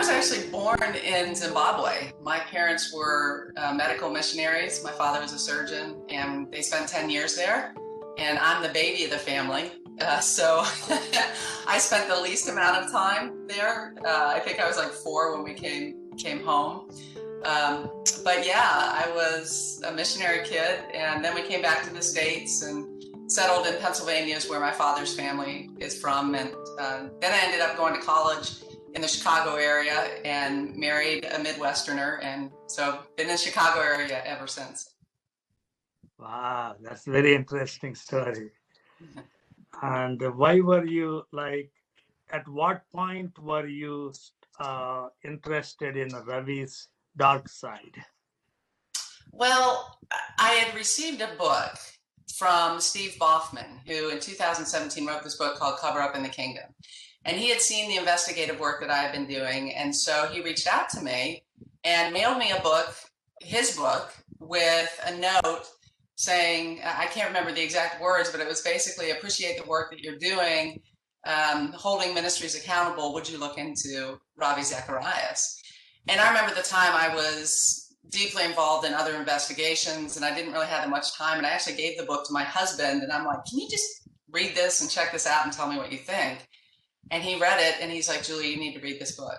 was actually born in Zimbabwe. My parents were medical missionaries. My father was a surgeon, and they spent 10 years there. And I'm the baby of the family. So I spent the least amount of time there. I think I was like 4 when we came home. But yeah, I was a missionary kid, and then we came back to the States and settled in Pennsylvania, is where my father's family is from. And then I ended up going to college in the Chicago area and married a Midwesterner. And so been in the Chicago area ever since. Wow, that's a very interesting story. And why were you like, at what point were you interested in Ravi's dark side? Well, I had received a book from Steve Baughman, who in 2017 wrote this book called Cover Up in the Kingdom. And he had seen the investigative work that I had been doing. And so he reached out to me and mailed me a book, his book, with a note saying, I can't remember the exact words, but it was basically, appreciate the work that you're doing, holding ministries accountable. Would you look into Ravi Zacharias? And I remember the time I was deeply involved in other investigations, and I didn't really have that much time. And I actually gave the book to my husband, and I'm like, can you just read this and check this out and tell me what you think? And he read it, and he's like, Julie, you need to read this book.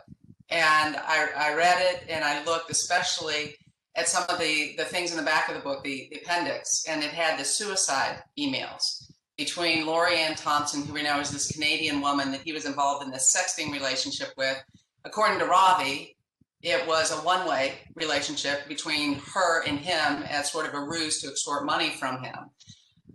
And I read it, and I looked especially at some of the things in the back of the book, the appendix, and it had the suicide emails between Lori Ann Thompson, who we know is this Canadian woman that he was involved in this sexting relationship with. According to Ravi, it was a one-way relationship between her and him as sort of a ruse to extort money from him.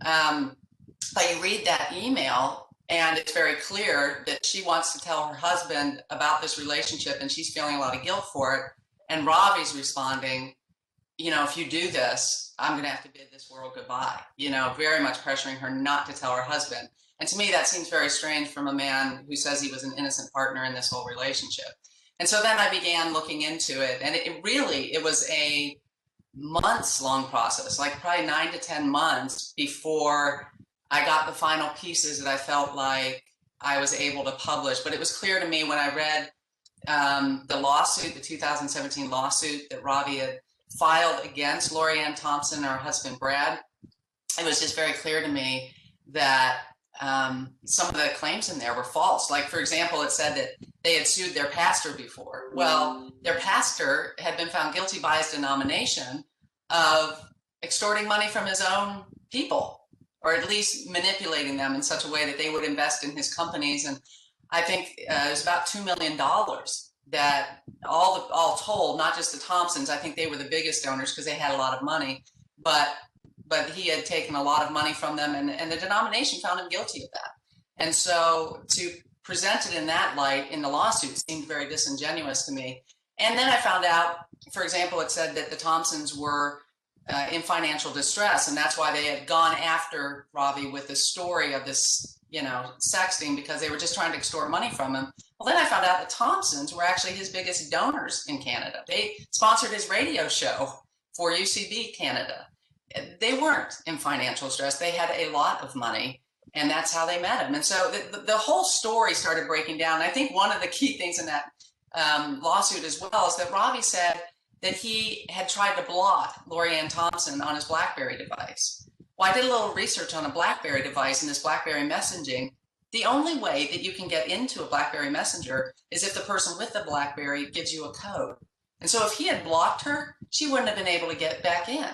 But you read that email, and it's very clear that she wants to tell her husband about this relationship, and she's feeling a lot of guilt for it. And Ravi's responding, you know, if you do this, I'm going to have to bid this world goodbye, you know, very much pressuring her not to tell her husband. And to me, that seems very strange from a man who says he was an innocent partner in this whole relationship. And so then I began looking into it, and it was a months-long process, like probably 9 to 10 months before I got the final pieces that I felt like I was able to publish. But it was clear to me when I read the lawsuit, the 2017 lawsuit that Ravi had filed against Lori Ann Thompson and her husband Brad, it was just very clear to me that some of the claims in there were false. Like, for example, it said that they had sued their pastor before. Well, their pastor had been found guilty by his denomination of extorting money from his own people, or at least manipulating them in such a way that they would invest in his companies. And I think it was about $2 million that all told, not just the Thompsons, I think they were the biggest donors because they had a lot of money, but he had taken a lot of money from them, and the denomination found him guilty of that. And so to present it in that light in the lawsuit seemed very disingenuous to me. And then I found out, for example, it said that the Thompsons were in financial distress, and that's why they had gone after Ravi with the story of this, you know, sexting, because they were just trying to extort money from him. Well, then I found out the Thompsons were actually his biggest donors in Canada. They sponsored his radio show for UCB Canada. They weren't in financial stress. They had a lot of money, and that's how they met him. And so the whole story started breaking down. I think one of the key things in that lawsuit as well is that Ravi said that he had tried to block Lori Ann Thompson on his BlackBerry device. Well, I did a little research on a BlackBerry device and this BlackBerry messaging. The only way that you can get into a BlackBerry Messenger is if the person with the BlackBerry gives you a code. And so if he had blocked her, she wouldn't have been able to get back in.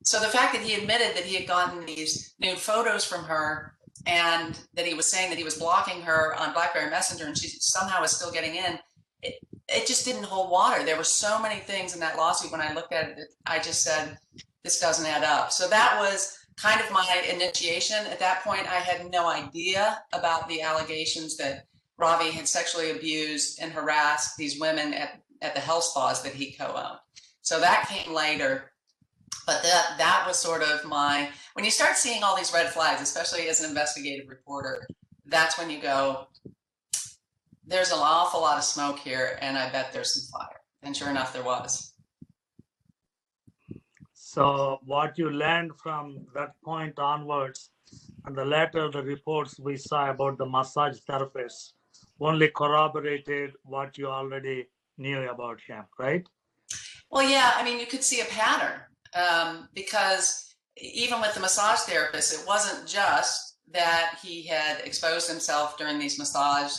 So the fact that he admitted that he had gotten these nude photos from her, and that he was saying that he was blocking her on BlackBerry Messenger and she somehow is still getting in, it just didn't hold water. There were so many things in that lawsuit. When I looked at it, I just said, this doesn't add up. So that was kind of my initiation. At that point, I had no idea about the allegations that Ravi had sexually abused and harassed these women at the health spas that he co-owned. So that came later. But that was sort of when you start seeing all these red flags, especially as an investigative reporter, that's when you go, there's an awful lot of smoke here, and I bet there's some fire. And sure enough, there was. So what you learned from that point onwards, and the later the reports we saw about the massage therapist only corroborated what you already knew about him, right? Well, yeah, I mean, you could see a pattern because even with the massage therapist, it wasn't just that he had exposed himself during these massage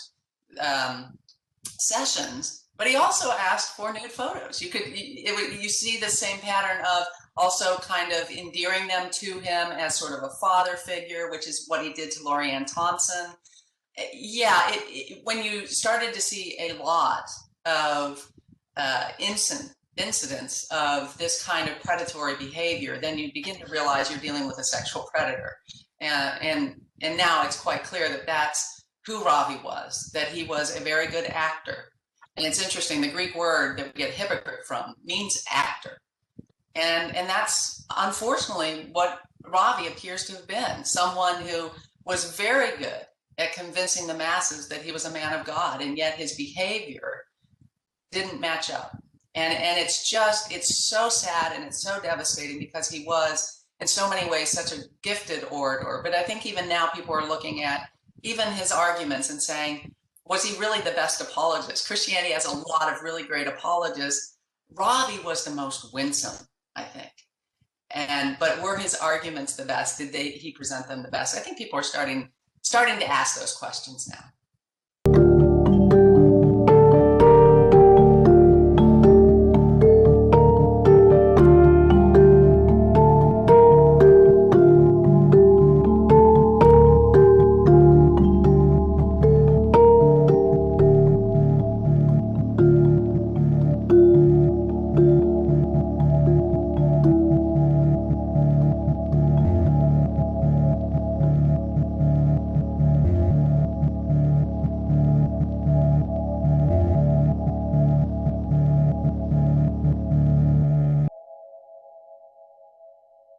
um, sessions, but he also asked for nude photos. You see the same pattern of also kind of endearing them to him as sort of a father figure, which is what he did to Lorianne Thompson. Yeah, when you started to see a lot of incidents of this kind of predatory behavior, then you begin to realize you're dealing with a sexual predator. And now it's quite clear that that's who Ravi was, that he was a very good actor. And it's interesting, the Greek word that we get hypocrite from means actor. And that's unfortunately what Ravi appears to have been, someone who was very good at convincing the masses that he was a man of God, and yet his behavior didn't match up. And it's so sad and it's so devastating because he was in so many ways such a gifted orator. But I think even now people are looking at even his arguments and saying, was he really the best apologist? Christianity has a lot of really great apologists. Ravi was the most winsome, I think. But were his arguments the best? Did he present them the best? I think people are starting to ask those questions now.